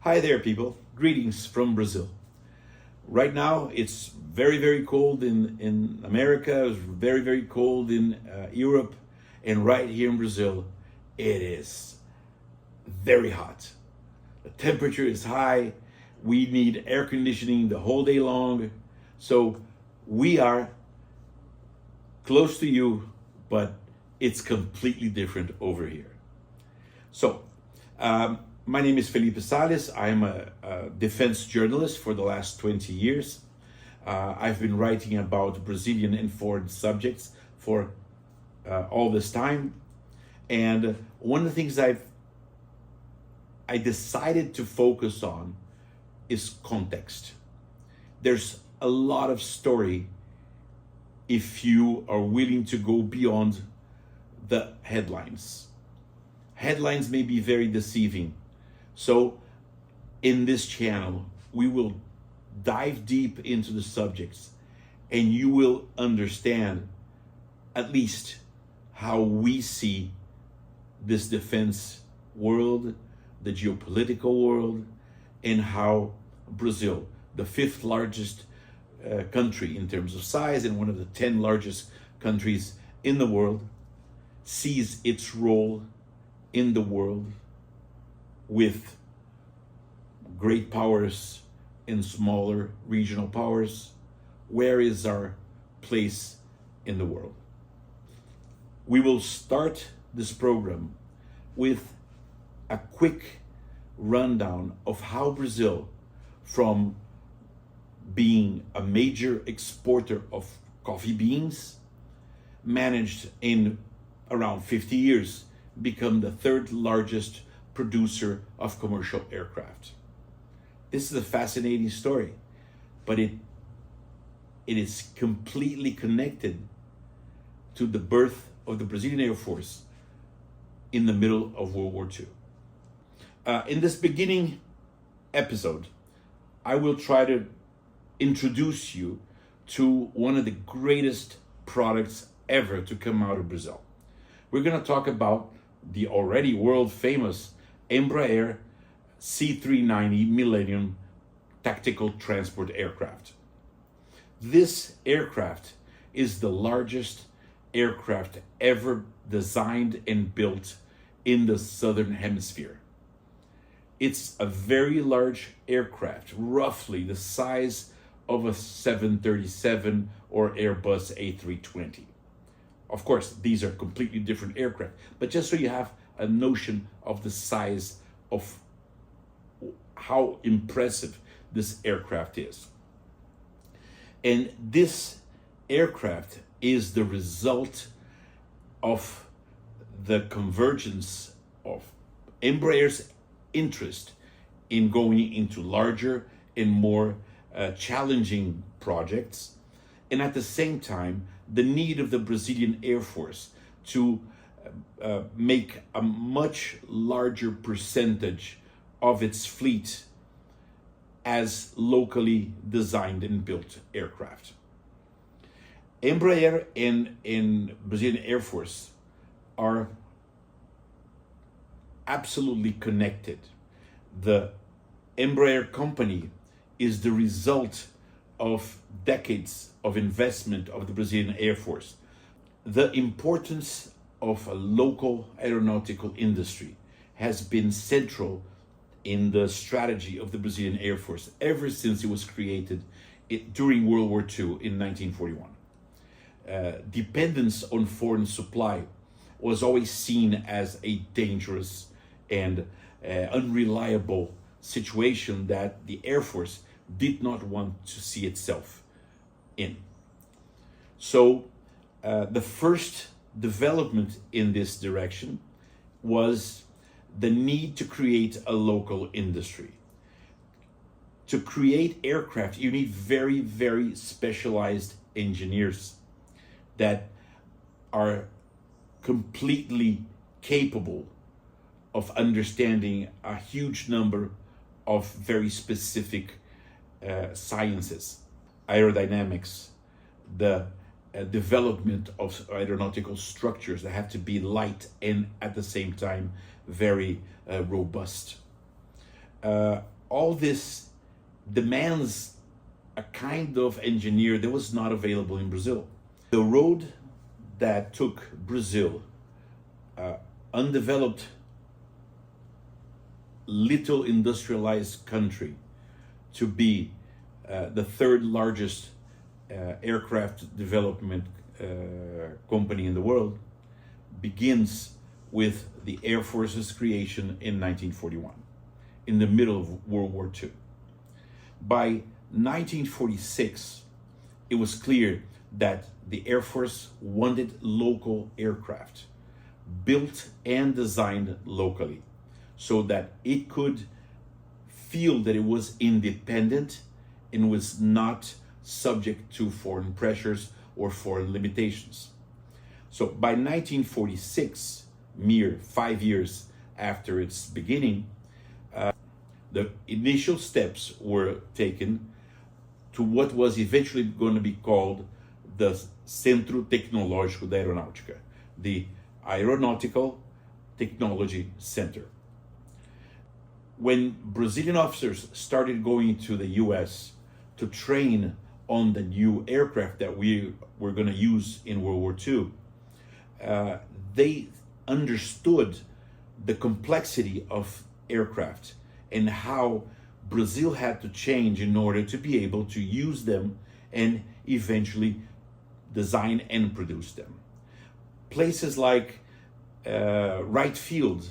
Hi there, people. Greetings from Brazil. Right now, it's very, very cold in America. It's very, very cold in Europe. And right here in Brazil, it is very hot. The temperature is high. We need air conditioning the whole day long. So we are close to you, but it's completely different over here. So, my name is Felipe Salles. I'm a defense journalist for the last 20 years. I've been writing about Brazilian and foreign subjects for all this time. And one of the things I decided to focus on is context. There's a lot of story if you are willing to go beyond the headlines. Headlines may be very deceiving. So in this channel, we will dive deep into the subjects and you will understand at least how we see this defense world, the geopolitical world, and how Brazil, the fifth largest country in terms of size and one of the 10 largest countries in the world, sees its role in the world with great powers and smaller regional powers. Where is our place in the world? We will start this program with a quick rundown of how Brazil, from being a major exporter of coffee beans, managed in around 50 years become the third largest producer of commercial aircraft. This is a fascinating story, but it is completely connected to the birth of the Brazilian Air Force in the middle of World War II. In this beginning episode, I will try to introduce you to one of the greatest products ever to come out of Brazil. We're going to talk about the already world famous Embraer C-390 Millennium tactical transport aircraft. This aircraft is the largest aircraft ever designed and built in the Southern Hemisphere. It's a very large aircraft, roughly the size of a 737 or Airbus A320. Of course, these are completely different aircraft, but just so you have a notion of the size of how impressive this aircraft is. And this aircraft is the result of the convergence of Embraer's interest in going into larger and more challenging projects, and at the same time, the need of the Brazilian Air Force to make a much larger percentage of its fleet as locally designed and built aircraft. Embraer and Brazilian Air Force are absolutely connected. The Embraer company is the result of decades of investment of the Brazilian Air Force. The importance of a local aeronautical industry has been central in the strategy of the Brazilian Air Force ever since it was created during World War II in 1941. Dependence on foreign supply was always seen as a dangerous and unreliable situation that the Air Force did not want to see itself in. So the first development in this direction was the need to create a local industry. To create aircraft, you need very, very specialized engineers that are completely capable of understanding a huge number of very specific sciences, aerodynamics, the development of aeronautical structures that have to be light and at the same time very robust. all this demands a kind of engineer that was not available in Brazil. The road that took Brazil, undeveloped, little industrialized country, to be the third largest aircraft development company in the world, begins with the Air Force's creation in 1941, in the middle of World War II. By 1946, it was clear that the Air Force wanted local aircraft, built and designed locally, so that it could feel that it was independent and was not subject to foreign pressures or foreign limitations. So by 1946, mere 5 years after its beginning, the initial steps were taken to what was eventually going to be called the Centro Tecnológico da Aeronáutica, the Aeronautical Technology Center. When Brazilian officers started going to the US to train on the new aircraft that we were going to use in World War II, they understood the complexity of aircraft and how Brazil had to change in order to be able to use them and eventually design and produce them. Places like Wright Field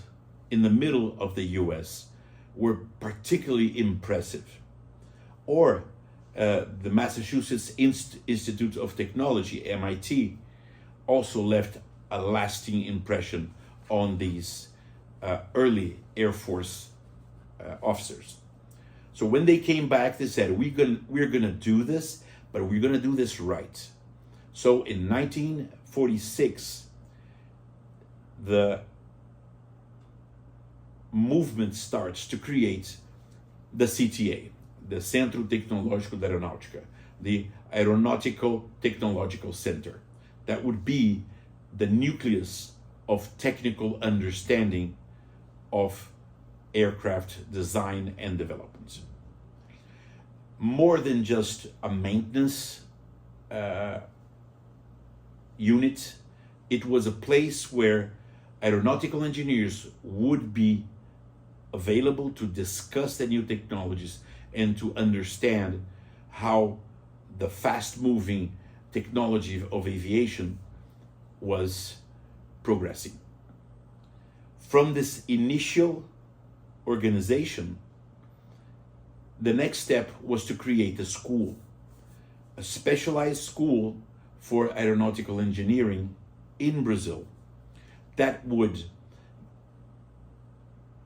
in the middle of the US were particularly impressive. Or the Massachusetts Institute of Technology, MIT, also left a lasting impression on these early Air Force officers. So when they came back, they said, we're gonna do this, but we're gonna do this right. So in 1946, the movement starts to create the CTA, the Centro Tecnológico da Aeronáutica, the Aeronautical Technological Center. That would be the nucleus of technical understanding of aircraft design and development. More than just a maintenance unit, it was a place where aeronautical engineers would be available to discuss the new technologies and to understand how the fast-moving technology of aviation was progressing. From this initial organization, the next step was to create a school, a specialized school for aeronautical engineering in Brazil that would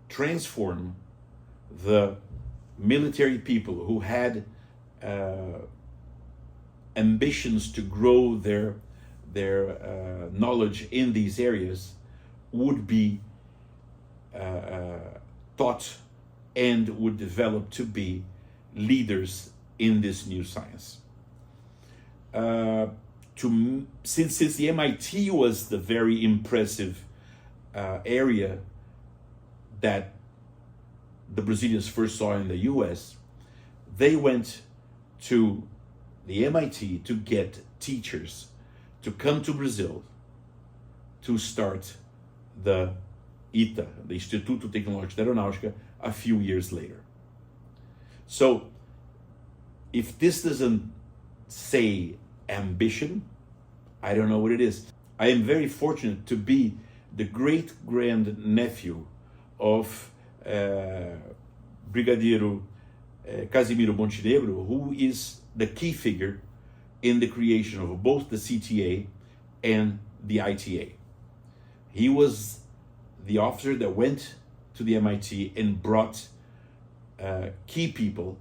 transform the military people who had ambitions to grow their knowledge in these areas, would be taught and would develop to be leaders in this new science. Since the MIT was the very impressive area that the Brazilians first saw in the US, they went to the MIT to get teachers to come to Brazil to start the ITA, the Instituto Tecnológico da Aeronáutica, a few years later. So if this doesn't say ambition, I don't know what it is. I am very fortunate to be the great-grand-nephew of Brigadeiro Casimiro Montenegro, who is the key figure in the creation of both the CTA and the ITA. He was the officer that went to the MIT and brought key people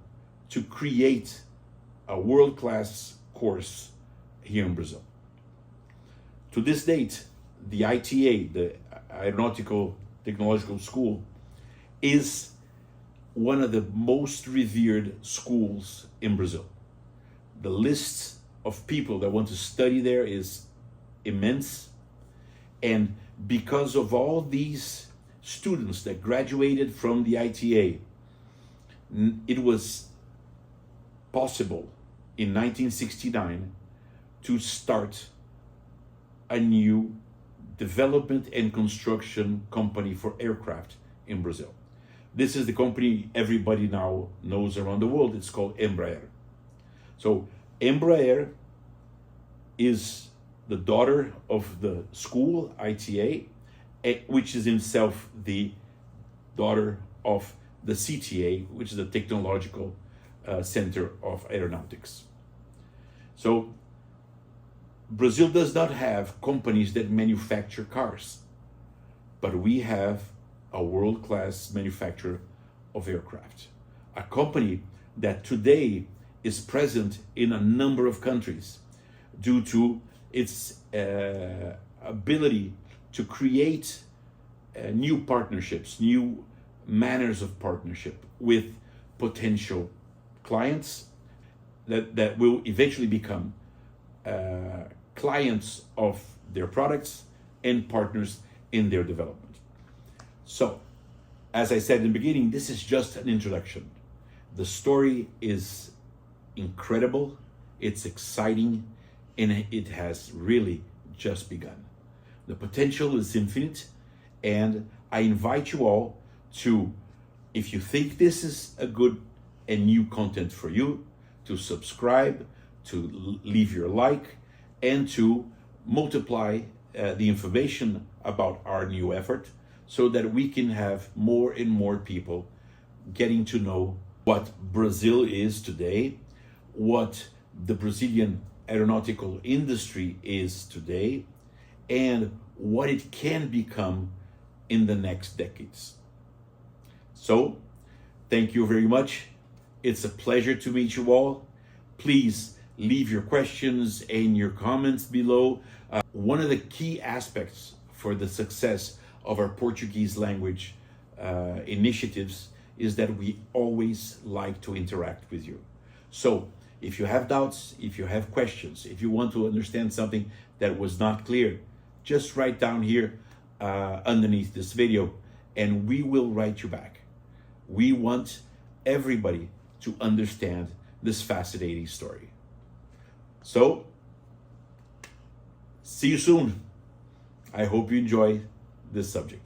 to create a world-class course here in Brazil. To this date, the ITA, the Aeronautical Technological School, is one of the most revered schools in Brazil. The list of people that want to study there is immense, and because of all these students that graduated from the ITA, It was possible in 1969 to start a new development and construction company for aircraft in Brazil. This is the company everybody now knows around the world. It's called Embraer. So Embraer is the daughter of the school, ITA, which is himself the daughter of the CTA, which is the Technological Center of Aeronautics. So Brazil does not have companies that manufacture cars, but we have a world-class manufacturer of aircraft. A company that today is present in a number of countries due to its ability to create new partnerships, new manners of partnership with potential clients that will eventually become clients of their products and partners in their development. So, as I said in the beginning, this is just an introduction. The story is incredible, it's exciting, and it has really just begun. The potential is infinite, and I invite you all to, if you think this is a good and new content for you, to subscribe, to leave your like, and to multiply the information about our new effort so that we can have more and more people getting to know what Brazil is today, what the Brazilian aeronautical industry is today, and what it can become in the next decades. So, thank you very much. It's a pleasure to meet you all. Please leave your questions and your comments below. One of the key aspects for the success of our Portuguese language initiatives is that we always like to interact with you. So if you have doubts, if you have questions, if you want to understand something that was not clear, just write down here underneath this video and we will write you back. We want everybody to understand this fascinating story. So, see you soon. I hope you enjoy this subject.